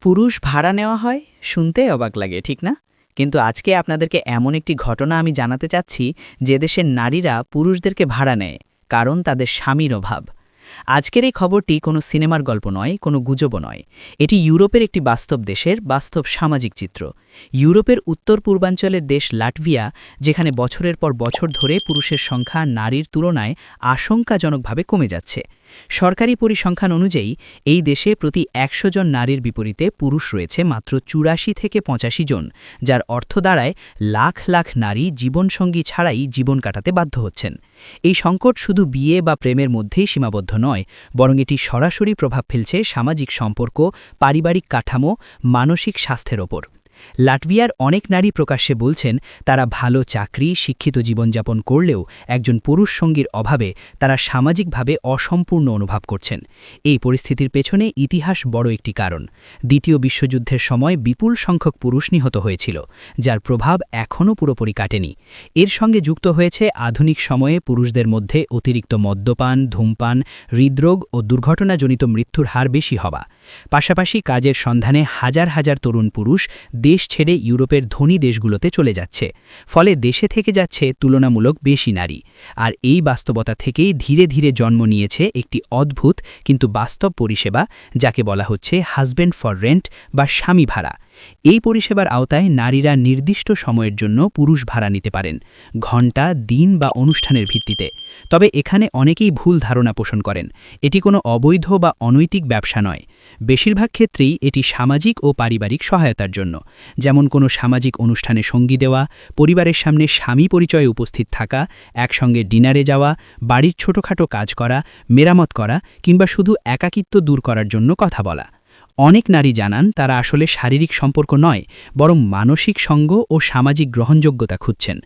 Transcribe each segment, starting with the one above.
পুরুষ ভাড়া নেওয়া হয় শুনতে অবাক লাগে, ঠিক না? কিন্তু আজকে আপনাদেরকে এমন একটি ঘটনা আমি জানাতে চাচ্ছি যে দেশের নারীরা পুরুষদেরকে ভাড়া নেয়, কারণ তাদের স্বামীর অভাব। আজকের এই খবরটি কোনো সিনেমার গল্প নয়, কোনো গুজবও নয়। এটি ইউরোপের একটি বাস্তব দেশের বাস্তব সামাজিক চিত্র। ইউরোপের উত্তর পূর্বাঞ্চলের দেশ লাটভিয়া, যেখানে বছরের পর বছর ধরে পুরুষের সংখ্যা নারীর তুলনায় আশঙ্কাজনকভাবে কমে যাচ্ছে। সরকারি পরিসংখ্যান অনুযায়ী এই দেশে প্রতি ১০০ জন নারীর বিপরীতে পুরুষ রয়েছে মাত্র ৮৪ থেকে ৮৫ জন, যার অর্থ দাঁড়ায় লাখ লাখ নারী জীবনসঙ্গী ছাড়াই জীবন কাটাতে বাধ্য হচ্ছেন। এই সংকট শুধু বিয়ে বা প্রেমের মধ্যেই সীমাবদ্ধ নয়, বরং এটি সরাসরি প্রভাব ফেলছে সামাজিক সম্পর্ক, পারিবারিক কাঠামো, মানসিক স্বাস্থ্যের ওপর। লাটভিয়ার অনেক নারী প্রকাশ্যে বলছেন তারা ভালো চাকরি, শিক্ষিত জীবনযাপন করলেও একজন পুরুষ সঙ্গীর অভাবে তারা সামাজিকভাবে অসম্পূর্ণ অনুভব করছেন। এই পরিস্থিতির পেছনে ইতিহাস বড় একটি কারণ। দ্বিতীয় বিশ্বযুদ্ধের সময় বিপুল সংখ্যক পুরুষ নিহত হয়েছিল, যার প্রভাব এখনও পুরোপুরি কাটেনি। এর সঙ্গে যুক্ত হয়েছে আধুনিক সময়ে পুরুষদের মধ্যে অতিরিক্ত মদ্যপান, ধূমপান, হৃদরোগ ও দুর্ঘটনাজনিত মৃত্যুর হার বেশি হওয়া। পাশাপাশি কাজের সন্ধানে হাজার হাজার তরুণ পুরুষ দেশ ছেড়ে ইউরোপের ধনী দেশগুলোতে চলে যাচ্ছে। ফলে দেশে থেকে যাচ্ছে তুলনামূলক বেশি নারী। আর এই বাস্তবতা থেকেই ধীরে ধীরে জন্ম নিয়েছে একটি অদ্ভুত কিন্তু বাস্তব পরিষেবা, যাকে বলা হচ্ছে হাজব্যান্ড ফর রেন্ট বা স্বামী ভাড়া। এই পরিষেবার আওতায় নারীরা নির্দিষ্ট সময়ের জন্য পুরুষ ভাড়া নিতে পারেন, ঘণ্টা, দিন বা অনুষ্ঠানের ভিত্তিতে। তবে এখানে অনেকেই ভুল ধারণা পোষণ করেন। এটি কোনো অবৈধ বা অনৈতিক ব্যবসা নয়। বেশিরভাগ ক্ষেত্রেই এটি সামাজিক ও পারিবারিক সহায়তার জন্য, যেমন কোনো সামাজিক অনুষ্ঠানে সঙ্গী দেওয়া, পরিবারের সামনে স্বামী পরিচয়ে উপস্থিত থাকা, একসঙ্গে ডিনারে যাওয়া, বাড়ির ছোটখাটো কাজ করা, মেরামত করা কিংবা শুধু একাকিত্ব দূর করার জন্য কথা বলা। অনেক নারী জানান তারা আসলে শারীরিক সম্পর্ক নয়, বরং মানসিক সঙ্গ ও সামাজিক গ্রহণযোগ্যতা খুঁজছেন।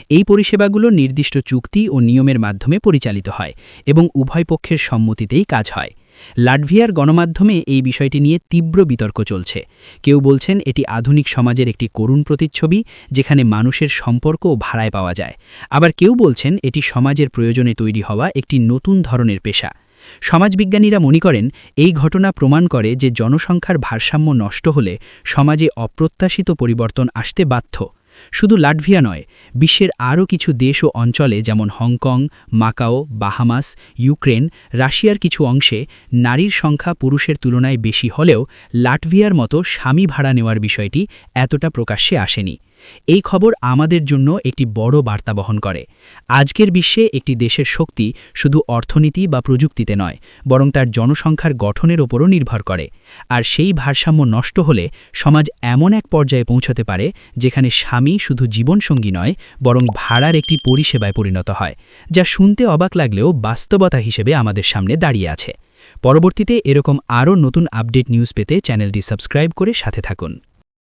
এই পরিষেবাগুলো নির্দিষ্ট চুক্তি ও নিয়মের মাধ্যমে পরিচালিত হয় এবং উভয় পক্ষের সম্মতিতেই কাজ হয়। লাটভিয়ার গণমাধ্যমে এই বিষয়টি নিয়ে তীব্র বিতর্ক চলছে। কেউ বলছেন এটি আধুনিক সমাজের একটি করুণ প্রতিচ্ছবি, যেখানে মানুষের সম্পর্কও ভাড়ায় পাওয়া যায়। আবার কেউ বলছেন এটি সমাজের প্রয়োজনে তৈরি হওয়া একটি নতুন ধরনের পেশা। সমাজবিজ্ঞানীরা মনে করেন এই ঘটনা প্রমাণ করে যে জনসংখ্যার ভারসাম্য নষ্ট হলে সমাজে অপ্রত্যাশিত পরিবর্তন আসতে বাধ্য। শুধু লাটভিয়া নয়, বিশ্বের আরও কিছু দেশ ও অঞ্চলে যেমন হংকং, মাকাও, বাহামাস, ইউক্রেন, রাশিয়ার কিছু অংশে নারীর সংখ্যা পুরুষের তুলনায় বেশি হলেও লাটভিয়ার মতো স্বামী ভাড়া নেওয়ার বিষয়টি এতটা প্রকাশ্যে আসেনি। এই খবর আমাদের জন্য একটি বড় বার্তা বহন করে। আজকের বিশ্বে একটি দেশের শক্তি শুধু অর্থনীতি বা প্রযুক্তিতে নয়, বরং তার জনসংখ্যার গঠনের ওপরও নির্ভর করে। আর সেই ভারসাম্য নষ্ট হলে সমাজ এমন এক পর্যায়ে পৌঁছতে পারে যেখানে স্বামী শুধু জীবনসঙ্গী নয়, বরং ভাড়ার একটি পরিষেবায় পরিণত হয়, যা শুনতে অবাক লাগলেও বাস্তবতা হিসেবে আমাদের সামনে দাঁড়িয়ে আছে। পরবর্তীতে এরকম আরও নতুন আপডেট নিউজ পেতে চ্যানেলটি সাবস্ক্রাইব করে সাথে থাকুন।